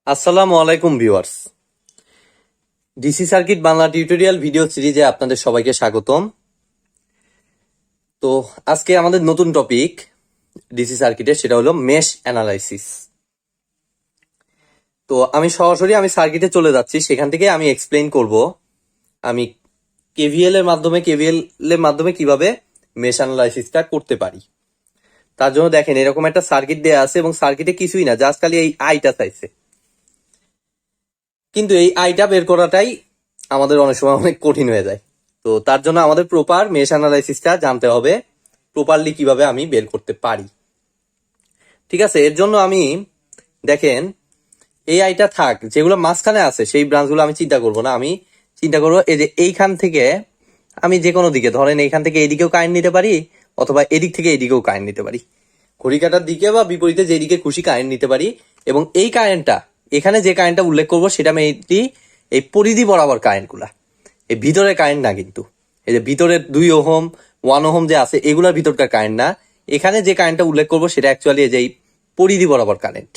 আসসালামু আলাইকুম viewers, DC circuit Bangla tutorial video সিরিজে আপনাদের সবাইকে স্বাগতম। তো আজকে আমাদের নতুন টপিক ডিসি সার্কিটের, সেটা হলো মেশ অ্যানালাইসিস। তো আমি সরাসরি সার্কিটে চলে যাচ্ছি, সেখান থেকে আমি এক্সপ্লেইন করব আমি কেভিএল এর মাধ্যমে কিভাবে মেশ অ্যানালাইসিসটা করতে পারি। তার জন্য দেখেন এরকম একটা সার্কিট দেয়া আছে এবং সার্কিটে কিছুই না, জাস্ট খালি এই আইটা চাইছে। কিন্তু এই আইটা বের করাটাই আমাদের অনেক সময় অনেক কঠিন হয়ে যায়। তো তার জন্য আমাদের প্রপার মেশ অ্যানালাইসিসটা জানতে হবে, প্রপারলি কিভাবে আমি বের করতে পারি। ঠিক আছে, এর জন্য আমি দেখেন এই আইটা থাক, যেগুলো মাঝখানে আছে সেই ব্রাঞ্চগুলো আমি চিন্তা করব না। আমি চিন্তা করবো এই যে এইখান থেকে আমি যে কোনো দিকে, ধরেন এইখান থেকে এইদিকেও কারেন্ট নিতে পারি, অথবা এদিক থেকে এইদিকেও কারেন্ট নিতে পারি, ঘড়ি কাটার দিকে বা বিপরীতে যেদিকে খুশি কারেন্ট নিতে পারি। এবং এই কারেন্টটা, এখানে যে কারেন্টটা উল্লেখ করব সেটা মেইনলি এই পরিধি বরাবর কারেন্টগুলা, এই ভিতরের কারেন্ট না। কিন্তু এই যে ভিতরের 2 ওহম 1 ওহম যে আছে, এগুলার ভিতরকার কারেন্ট না। এখানে যে কারেন্টটা উল্লেখ করব সেটা অ্যাকচুয়ালি এই যে পরিধি বরাবর কারেন্ট।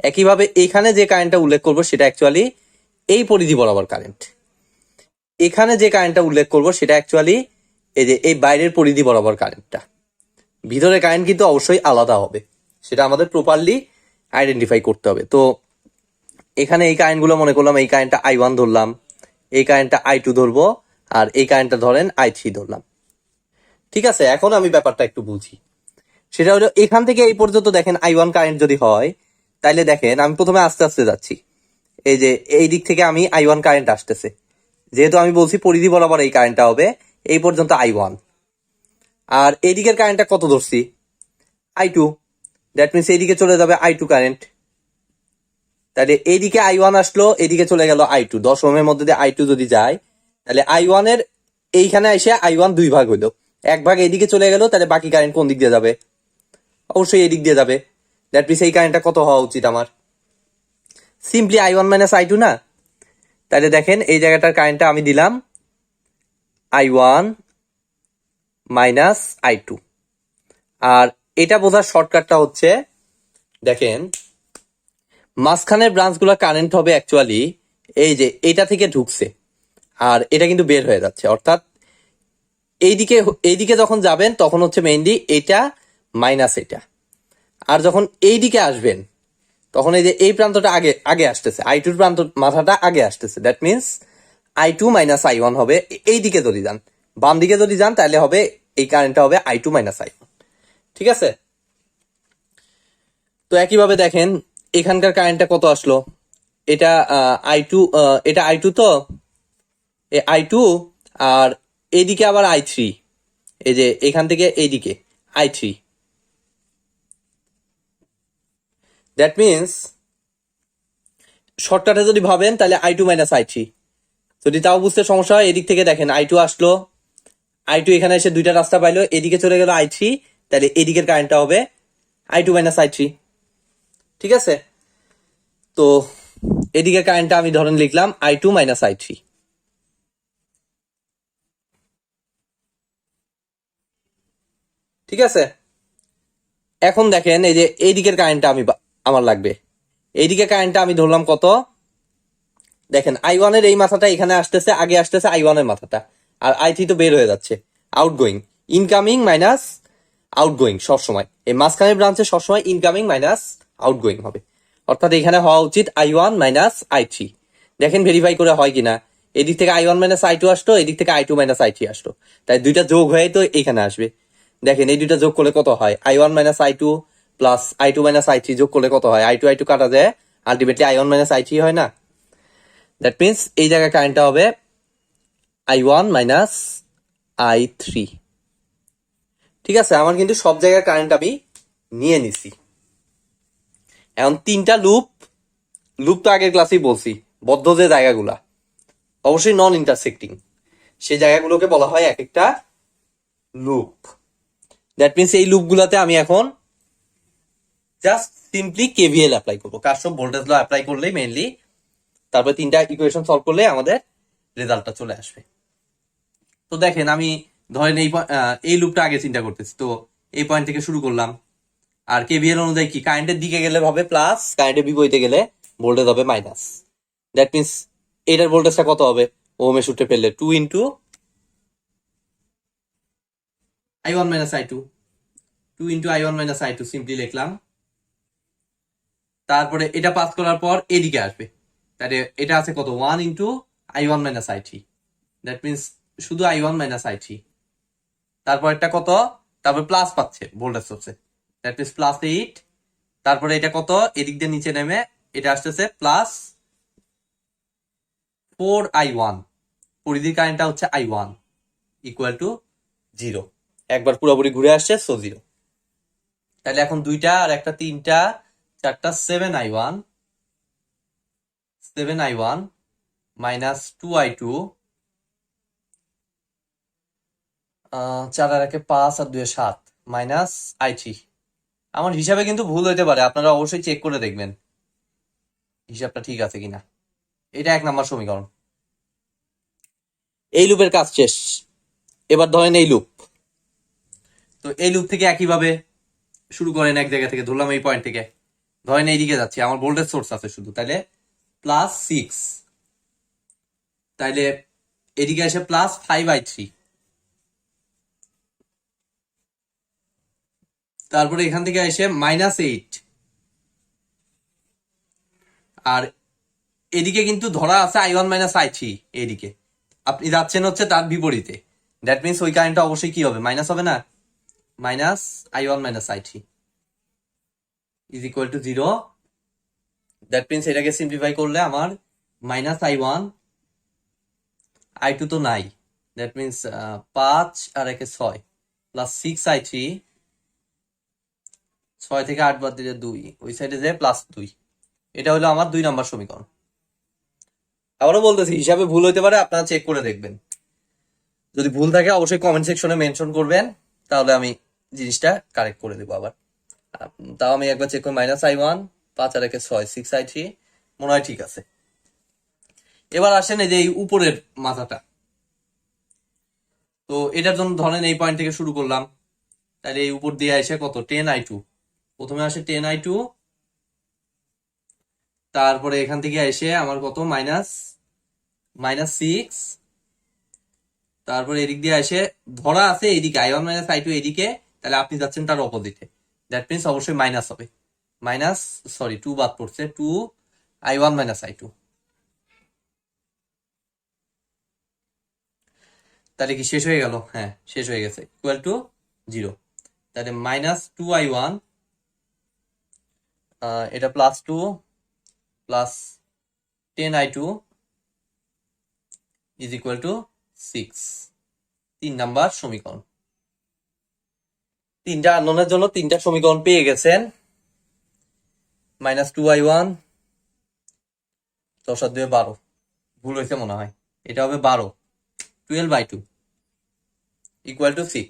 একইভাবে এখানে যে কারেন্টটা উল্লেখ করব সেটা অ্যাকচুয়ালি এই পরিধি বরাবর কারেন্ট। এখানে যে কারেন্টটা উল্লেখ করব সেটা অ্যাকচুয়ালি এই যে এই বাইরের পরিধি বরাবর কারেন্টটা। ভিতরের কারেন্ট কিন্তু অবশ্যই আলাদা হবে, সেটা আমাদের প্রপারলি আইডেন্টিফাই করতে হবে। তো এখানে এই কারেন্টগুলো মনে করলাম, এই কারেন্টটা I1 ধরলাম, এই কারেন্টটা I2 ধরবো, আর এই কারেন্টটা ধরেন I3 ধরলাম। ঠিক আছে, এখন আমি ব্যাপারটা একটু বুঝি। সেটা হলো এখান থেকে এই পর্যন্ত দেখেন I1 কারেন্ট যদি হয়, তাইলে দেখেন আমি প্রথমে আস্তে আস্তে যাচ্ছি। এই যে এই দিক থেকে আমি I1 কারেন্ট আসতেছে, যেহেতু আমি বলছি পরিধি বরাবর এই কারেন্টটা হবে, এই পর্যন্ত I1। আর এইদিকের কারেন্টটা কত ধরছি? I2। দ্যাট মিনস এইদিকে চলে যাবে I2 কারেন্ট। তাহলে এইদিকে I1 আসলো, এদিকে চলে গেল I2। 10 ওহমের মধ্যে দিয়ে I2 যদি যায়, তাহলে I1 এর এইখানে এসে I1 2 ভাগ হইলো, 1 ভাগ এইদিকে চলে গেল। তাহলে বাকি কারেন্ট কোন দিক দিয়ে যাবে? অবশ্যই এই দিক দিয়ে যাবে। দ্যাট মিনস এই কারেন্টটা কত হওয়া উচিত আমার? সিম্পলি I1 মাইনাস I2 না? তাহলে দেখেন এই জায়গাটার কারেন্টটা আমি দিলাম I1 মাইনাস I2। আর এটা বোঝার শর্টকাটটা হচ্ছে, দেখেন মাঝখানের ব্রাঞ্চগুলো কারেন্ট হবে অ্যাকচুয়ালি এই যে এটা থেকে ঢুকছে, আর এটা কিন্তু বের হয়ে যাচ্ছে। অর্থাৎ এইদিকে যখন যাবেন তখন হচ্ছে মেইনলি এটা মাইনাস এটা। আর যখন এইদিকে আসবেন তখন এই যে এই প্রান্তটা আগে আগে আসতেছে, I2 প্রান্ত মাথাটা আগে আসতেছে। That means I2 minus I1 হবে। এই দিকে যদি যান, বাম দিকে যদি যান, তাহলে হবে এই কারেন্টটা হবে I2 মাইনাস I1। ঠিক আছে, তো একইভাবে দেখেন এখানকার কারেন্টটা কত আসলো? এটা I2, এটা I2, তো I2, আর এইদিকে আবার I3। এই যে এখান থেকে এইদিকে I3। দ্যাট মিনস শর্টকাটে যদি ভাবেন তাহলে I2 মাইনাস I3। যদি তাও বুঝতে সমস্যা হয়, এদিক থেকে দেখেন I2 আসলো, I2 এখানে এসে দুইটা রাস্তা পাইলো, এদিকে চলে গেল I3। তাহলে এদিকের কারেন্টটা হবে I2 মাইনাস I3। ঠিক আছে, তো এদিকের কারেন্টটা আমি ধরেন লিখলাম I2 মাইনাস I3। ঠিক আছে, এখন দেখেন এই যে এইদিকের কারেন্টটা আমার লাগবে। এইদিকে কারেন্টটা আমি ধরলাম কত? দেখেন I1 এর এই মাথাটা এখানে আসতেছে, আগে আসতেছে I1 এর মাথাটা, আর I3 তো বের হয়ে যাচ্ছে। আউটগোয়িং, ইনকামিং মাইনাস আউটগোয়িং সবসময় এই মাঝখানের ব্রাঞ্চে সবসময় ইনকামিং মাইনাস আউটগোয়িং হবে। অর্থাৎ এখানে হওয়া উচিত I1 মাইনাস I3। দেখেন ভেরিফাই করে হয় কিনা। এদিক থেকে I1 মাইনাস I2 আসলো, এদিক থেকে I2 মাইনাস I3 আসলো, তাই দুইটা যোগ হয়ে তো এখানে আসবে। দেখেন এই দুইটা যোগ করলে কত হয়? I1 minus I2 plus I2 minus I3 যোগ করলে কত হয়? I2 I2 কাটা যায়, আলটিমেটলি I1 মাইনাস I3 হয় না? দ্যাট মিনস এই জায়গায় কারেন্টটা হবে I1 মাইনাস I3। ঠিক আছে, আমার কিন্তু সব জায়গায় কারেন্ট আমি নিয়ে নিছি। এখন 3টা লুপ তো আগের ক্লাসেই বলছি, বদ্ধ যে জায়গাগুলা অবশ্যই নন ইন্টারসেক্টিং, সেই জায়গাগুলোকে বলা হয় এক একটা লুপ। দ্যাট মিনস এই লুপগুলাতে আমি এখন জাস্ট সিম্পলি কেভিএল অ্যাপ্লাই করবো। কারশফ ভোল্টেজ ল অ্যাপ্লাই করলেই মেইনলি, তারপরে 3টা ইকুয়েশন সলভ করলে আমাদের রেজাল্টটা চলে আসবে। তো দেখেন আমি ধরেন এই লুপটা আগে চিন্তা করতেছি, তো এই পয়েন্ট থেকে শুরু করলাম। আর কেভিএল অনুযায়ী কি, কারেন্টের দিকে গেলে হবে প্লাস, কারেন্টের বিপরীতে গেলে ভোল্টেজ হবে মাইনাস। দ্যাট মিনস এটার ভোল্টেজটা কত হবে ওহমের সূত্রে ফেললে 2 into I1 minus I2, 2 into I1 minus I2 simply লিখলাম। তারপরে এটা পাস করার পর এদিকে আসবে, তাহলে এটা আছে কত 1 into I1 minus I3, that means শুধু I1 মাইনাস I3। তারপর এটা কত, তারপর প্লাস পাচ্ছে ভোল্টেজ সোর্সে, দ্যাট মিনস প্লাস 8। তারপরে এটা কত এদিক দিয়ে নিচে নেমে এটা আসতেছে প্লাস 4I1, পরিধির কারেন্টটা হচ্ছে I1 ইকুয়াল টু 0। একবার পুরোপুরি ঘুরে আসছে, সো 0। তাহলে এখন দুইটা আর একটা তিনটা চারটা 7I1 মাইনাস 2I2, 4 আর 1 5 আর 2 7 মাইনাস I3। আমার হিসাবে কিন্তু ভুল হইতে পারে, আপনারা অবশ্যই চেক করে দেখবেন হিসাবটা ঠিক আছে কিনা। এটা 1 নাম্বার সমীকরণ। এই লুপের কাজ শেষ। এবার ধরেন এই লুপ, তো এই লুপ থেকে একইভাবে শুরু করেন, এক জায়গা থেকে ধরলাম এই পয়েন্ট থেকে, ধরেন এইদিকে যাচ্ছে, আমার ভোল্টেজ সোর্স আছে শুধু, তাহলে প্লাস 6, তাইলে এদিকে আসে প্লাস 5I3, তারপরে এখান থেকে এসে মাইনাস 8, আর এদিকে কিন্তু ধরা আছে I1 মাইনাস I3, এদিকে আপনি যাচ্ছেন হচ্ছে তার বিপরীতে, দ্যাট মিনস ওই কারেন্টটা অবশ্যই কি হবে মাইনাস হবে না, minus I1 minus I3 is equal to 0। That means এটাকে সিম্পলিফাই করলে আমার মাইনাস I1, I2 তো নাই, that means 5 R 1 6 plus 6I3, 6 থেকে 8 বাদ দিলে 2, ওই সাইডে যে প্লাস 2। এটা হলো আমার 2 নাম্বার সমীকরণ। আবারও বলতেছি হিসাবে ভুল হইতে পারে, আপনারা চেক করে দেখবেন। যদি ভুল থাকে অবশ্যই কমেন্ট সেকশনে মেনশন করবেন, তাহলে আমি জিনিসটা কারেক্ট করে দেবো আবার। তাও আমি একবার চেক করি, মাইনাস I1, 5 আর 1 6 6I3, মনে হয় ঠিক আছে। এবার আসেন এই যে এই উপরের মাথাটা, তো এটার জন্য ধরেন এই পয়েন্ট থেকে শুরু করলাম, তাহলে এই উপর দিয়ে আসে কত 10I2, প্রথমে আসে 10I2, তারপরে এখান থেকে এসে আমার কত মাইনাস 6, তারপরে এদিক দিয়ে এসে ধরা আছে এইদিকে I1 মাইনাস I2 এদিকে, তাহলে আপনি যাচ্ছেন তার অপোজিটে, দ্যাট মিনস অবশ্যই মাইনাস হবে, মাইনাস 2 বাদ পড়ছে, 2I1 মাইনাস I2। তাহলে কি শেষ হয়ে গেল? হ্যাঁ শেষ হয়ে গেছে, ইকুয়াল টু 0। তাহলে মাইনাস 2I1, এটা plus 2 plus 10I2 is equal to 6। 3 number সমীকরণ। 3টা আননোনের জন্য 3টা সমীকরণ পেয়ে গেছেন। মাইনাস 2I1, 10 আর 2 12, ভুল হয়েছে মনে হয়, এটা হবে 12I2 ইকুয়াল টু 6।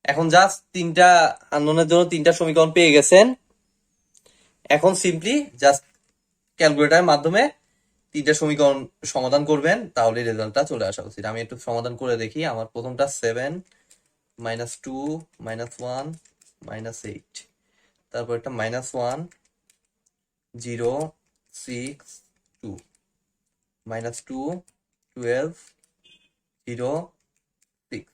এখন জাস্ট 3টা আননোনের জন্য 3টা সমীকরণ পেয়ে গেছেন। এখন সিম্পলি জাস্ট ক্যালকুলেটরের মাধ্যমে 3টা সমীকরণ সমাধান করবেন, তাহলে রেজাল্টটা চলে আসা উচিত। আমি একটু সমাধান করে দেখি। আমার প্রথমটা 7 মাইনাস 2 মাইনাস 1 মাইনাস 8, তারপর একটা মাইনাস 1 0 6 2 মাইনাস 2 12 0 6।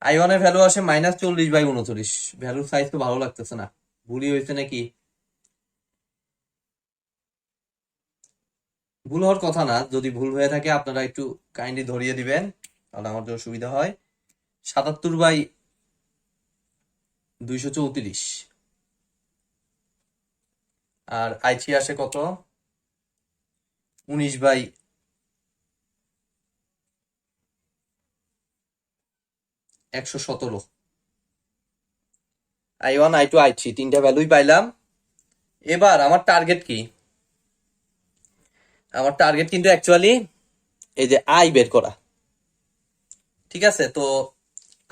I1 এর ভ্যালু আসে মাইনাস 40/29, ভ্যালুর সাইজ তো ভালো লাগতেছে না, ভুলই হয়েছে নাকি? ভুল হওয়ার কথা না, যদি ভুল হয়ে থাকে আপনারা একটু কাইন্ডলি ধরিয়ে দিবেন, তাহলে আমার জন্য সুবিধা হয়। 77/234, আর I3 আসে কত 19/117। I1 I2 I3 3টা ভ্যালুই পাইলাম। এবার আমার টার্গেট কি? আমার টার্গেট কিন্তু অ্যাকচুয়ালি এই যে I বের করা, ঠিক আছে? তো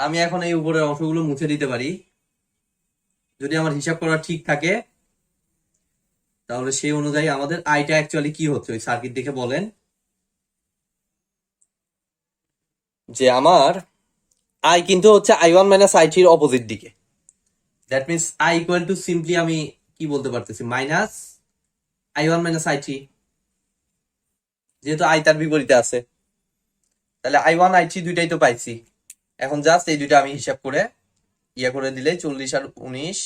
আমি এখন এই উপরের অংশগুলো মুছে দিতে পারি, যদি আমার হিসাব করা ঠিক থাকে, তাহলে সেই অনুযায়ী আমাদের আইটা অ্যাকচুয়ালি কি হচ্ছে ওই সার্কিট দেখে বলেন যে আমার আই কিন্তু হচ্ছে I1 মাইনাস I3 এর অপোজিট দিকে। That means I equal to simply আমি কি বলতে পারতেছি, মাইনাস i1 মাইনাস i3, যেহেতু i তার বিপরীতে আছে, তাহলে i1 i3 দুইটাই তো পাইছি। এখন জাস্ট এই দুইটা আমি হিসাব করে করে দিলে 40 আর 19,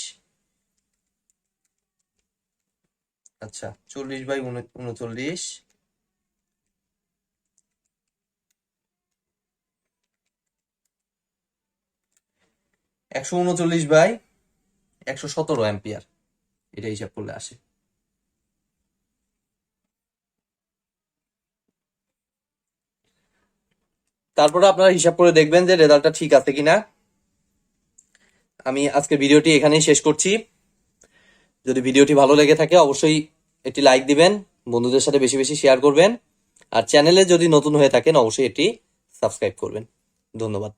আচ্ছা 40/39, 139/117 অ্যাম্পিয়ার, এটা হিসাব করলে আসে। তারপরে আপনারা হিসাব করে দেখবেন যে রেজাল্টটা ঠিক আছে কিনা। আমি আজকে ভিডিওটি এখানেই শেষ করছি। যদি ভিডিওটি ভালো লেগে থাকে অবশ্যই একটি লাইক দিবেন, বন্ধুদের সাথে বেশি বেশি শেয়ার করবেন, আর চ্যানেলে যদি নতুন হয়ে থাকেন অবশ্যই এটি সাবস্ক্রাইব করবেন। ধন্যবাদ।